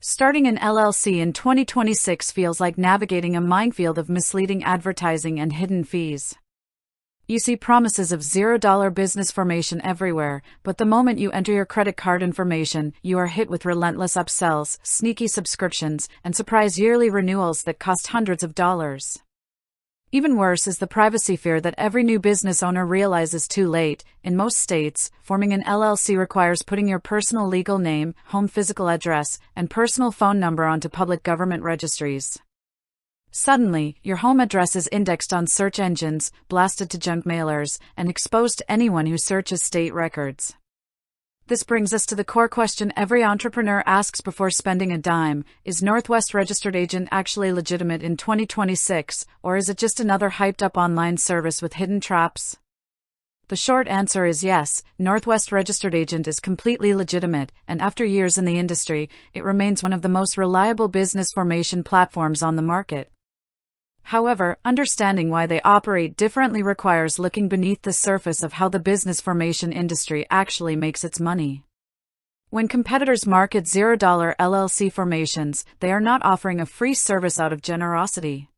Starting an LLC in 2026 feels like navigating a minefield of misleading advertising and hidden fees. You see promises of $0 business formation everywhere, but the moment you enter your credit card information, you are hit with relentless upsells, sneaky subscriptions, and surprise yearly renewals that cost hundreds of dollars. Even worse is the privacy fear that every new business owner realizes too late. In most states, forming an LLC requires putting your personal legal name, home physical address, and personal phone number onto public government registries. Suddenly, your home address is indexed on search engines, blasted to junk mailers, and exposed to anyone who searches state records. This brings us to the core question every entrepreneur asks before spending a dime: is Northwest Registered Agent actually legitimate in 2026, or is it just another hyped-up online service with hidden traps? The short answer is yes, Northwest Registered Agent is completely legitimate, and after years in the industry, it remains one of the most reliable business formation platforms on the market. However, understanding why they operate differently requires looking beneath the surface of how the business formation industry actually makes its money. When competitors market $0 LLC formations, they are not offering a free service out of generosity.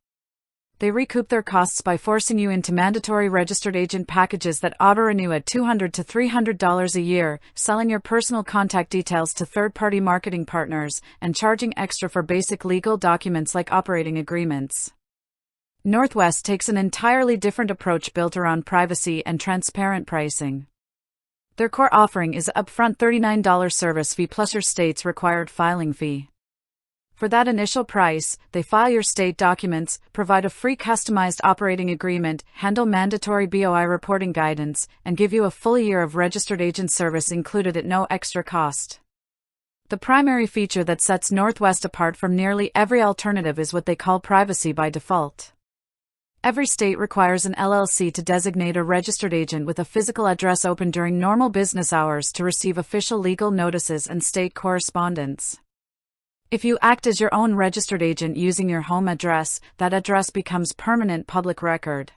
They recoup their costs by forcing you into mandatory registered agent packages that auto-renew at $200 to $300 a year, selling your personal contact details to third-party marketing partners, and charging extra for basic legal documents like operating agreements. Northwest takes an entirely different approach built around privacy and transparent pricing. Their core offering is an upfront $39 service fee plus your state's required filing fee. For that initial price, they file your state documents, provide a free customized operating agreement, handle mandatory BOI reporting guidance, and give you a full year of registered agent service included at no extra cost. The primary feature that sets Northwest apart from nearly every alternative is what they call privacy by default. Every state requires an LLC to designate a registered agent with a physical address open during normal business hours to receive official legal notices and state correspondence. If you act as your own registered agent using your home address, that address becomes permanent public record.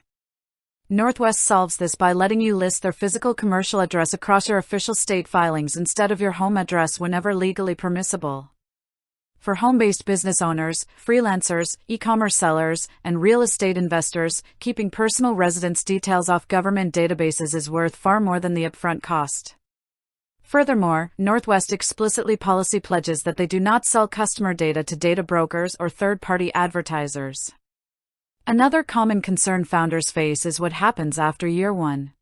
Northwest solves this by letting you list their physical commercial address across your official state filings instead of your home address whenever legally permissible. For home-based business owners, freelancers, e-commerce sellers, and real estate investors, keeping personal residence details off government databases is worth far more than the upfront cost. Furthermore, Northwest explicitly policy pledges that they do not sell customer data to data brokers or third-party advertisers. Another common concern founders face is what happens after year one.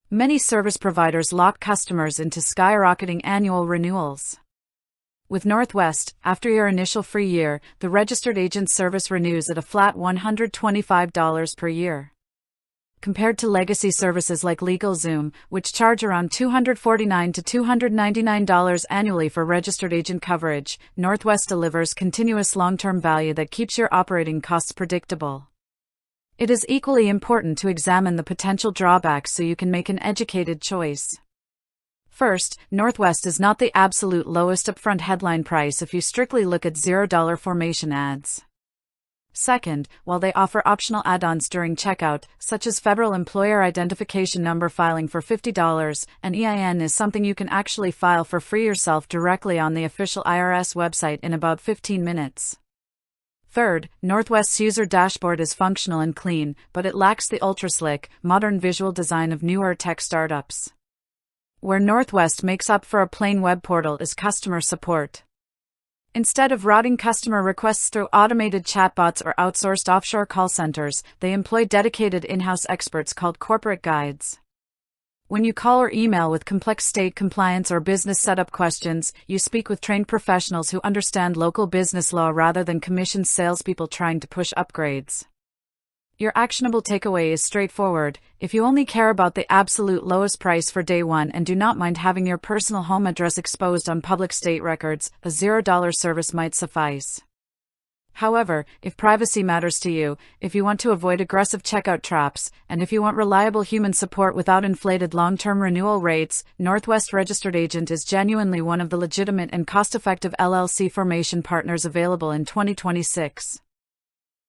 Many service providers lock customers into skyrocketing annual renewals. With Northwest, after your initial free year, the registered agent service renews at a flat $125 per year. Compared to legacy services like LegalZoom, which charge around $249 to $299 annually for registered agent coverage, Northwest delivers continuous long-term value that keeps your operating costs predictable. It is equally important to examine the potential drawbacks so you can make an educated choice. First, Northwest is not the absolute lowest upfront headline price if you strictly look at $0 formation ads. Second, while they offer optional add-ons during checkout, such as federal employer identification number filing for $50, an EIN is something you can actually file for free yourself directly on the official IRS website in about 15 minutes. Third, Northwest's user dashboard is functional and clean, but it lacks the ultra-slick, modern visual design of newer tech startups. Where Northwest makes up for a plain web portal is customer support. Instead of routing customer requests through automated chatbots or outsourced offshore call centers, they employ dedicated in-house experts called corporate guides. When you call or email with complex state compliance or business setup questions, you speak with trained professionals who understand local business law rather than commissioned salespeople trying to push upgrades. Your actionable takeaway is straightforward. If you only care about the absolute lowest price for day one and do not mind having your personal home address exposed on public state records, a $0 service might suffice. However, if privacy matters to you, if you want to avoid aggressive checkout traps, and if you want reliable human support without inflated long-term renewal rates, Northwest Registered Agent is genuinely one of the legitimate and cost-effective LLC formation partners available in 2026.